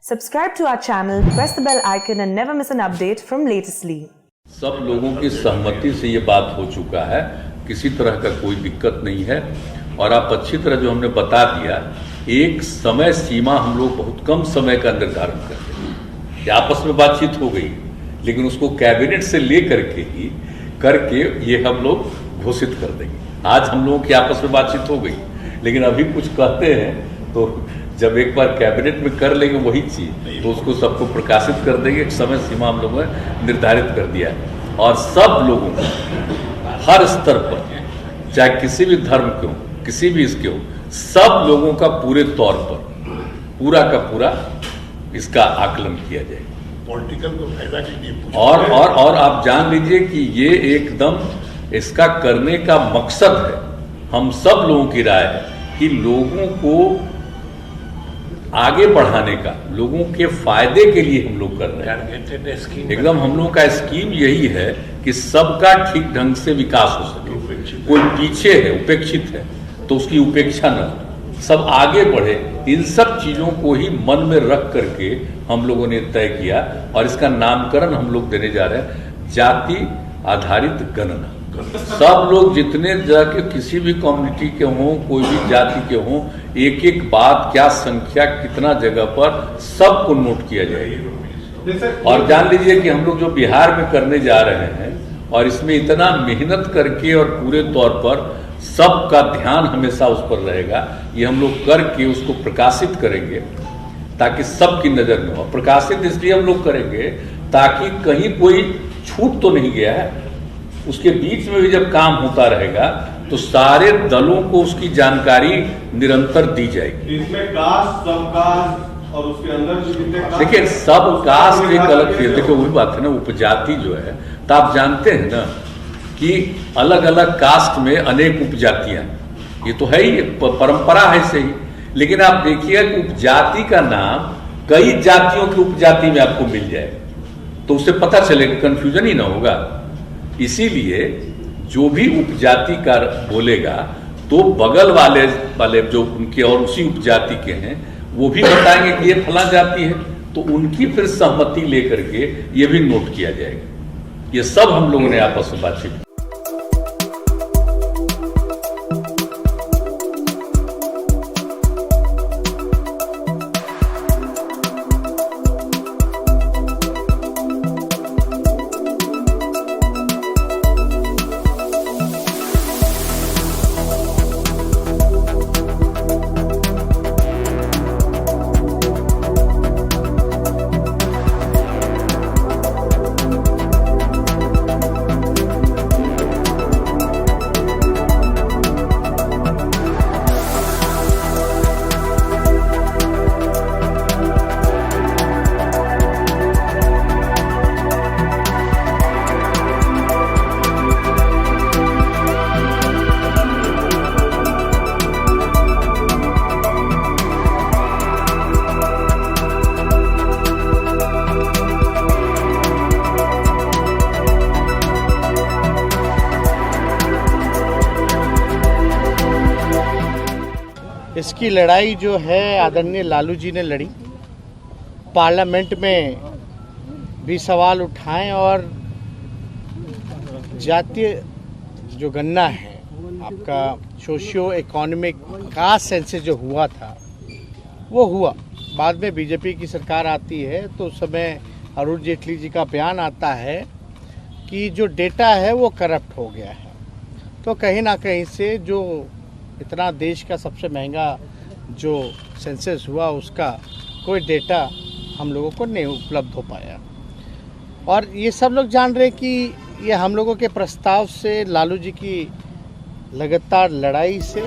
Subscribe to our channel, press the bell icon and never miss an update from Latestly. सब लोगों की सहमति से ये बात हो चुका है, किसी तरह का कोई दिक्कत नहीं है। और आप अच्छी तरह जो हमने बता दिया, एक समय सीमा हम लोग बहुत कम समय का निर्धारण करते हैं। ये आपस में बातचीत हो गई, लेकिन उसको कैबिनेट से ले करके ये हम लोग घोषित कर देंगे। आज हम लोगों की आपस में बातचीत हो गई, लेकिन अभी कुछ कहते हैं तो जब एक बार कैबिनेट में कर लेंगे वही चीज, तो उसको सबको प्रकाशित कर देंगे। एक समय सीमा हम लोगों ने निर्धारित कर दिया है और सब लोगों को हर स्तर पर, चाहे किसी भी धर्म के हो, किसी भी इसके हो, सब लोगों का पूरे तौर पर पूरा का पूरा इसका आकलन किया जाएगा। पॉलिटिकल को फायदा के लिए और आप जान लीजिए कि ये एकदम इसका करने का मकसद है, हम सब लोगों की राय है कि लोगों को आगे बढ़ाने का, लोगों के फायदे के लिए हम लोग कर रहे हैं। एकदम हम लोगों का स्कीम यही है कि सबका ठीक ढंग से विकास हो सके। कोई पीछे है, उपेक्षित है, तो उसकी उपेक्षा न, सब आगे बढ़े। इन सब चीजों को ही मन में रख करके हम लोगों ने तय किया और इसका नामकरण हम लोग देने जा रहे हैं जाति आधारित गणना। सब लोग जितने जाके किसी भी कम्युनिटी के हों, कोई भी जाति के हों, एक एक बात, क्या संख्या, कितना जगह पर, सबको नोट किया जाएगा। और जान लीजिए कि हम लोग जो बिहार में करने जा रहे हैं और इसमें इतना मेहनत करके और पूरे तौर पर सबका ध्यान हमेशा उस पर रहेगा, ये हम लोग करके उसको प्रकाशित करेंगे ताकि सबकी नजर में हो। प्रकाशित इसलिए हम लोग करेंगे ताकि कहीं कोई छूट तो नहीं गया है। उसके बीच में भी जब काम होता रहेगा तो सारे दलों को उसकी जानकारी निरंतर दी जाएगी। इसमें कास्ट, सब कास्ट और उसके अंदर जो देखिए, सब कास्ट एक अलग चीज। देखिए वही बात है ना, उपजाति जो है, तो आप जानते हैं ना कि अलग अलग कास्ट में अनेक उपजातियां, ये तो है ही, परंपरा है सही। लेकिन आप देखिए कि उपजाति का नाम कई जातियों की उपजाति में आपको मिल जाए तो उससे पता चलेगा, कंफ्यूजन ही ना होगा। इसीलिए जो भी उपजाति का बोलेगा तो बगल वाले जो उनके और उसी उपजाति के हैं वो भी बताएंगे कि ये फला जाति है, तो उनकी फिर सहमति लेकर के ये भी नोट किया जाएगा। ये सब हम लोगों ने आपस में बातचीत की। इसकी लड़ाई जो है आदरणीय लालू जी ने लड़ी, पार्लियामेंट में भी सवाल उठाएं और जातीय जो गणना है, आपका सोशियो इकोनॉमिक कास्ट सेंसस जो हुआ था वो हुआ। बाद में बीजेपी की सरकार आती है तो उस समय अरुण जेटली जी का बयान आता है कि जो डेटा है वो करप्ट हो गया है। तो कहीं ना कहीं से जो इतना देश का सबसे महंगा जो सेंसस हुआ उसका कोई डेटा हम लोगों को नहीं उपलब्ध हो पाया। और ये सब लोग जान रहे कि ये हम लोगों के प्रस्ताव से, लालू जी की लगातार लड़ाई से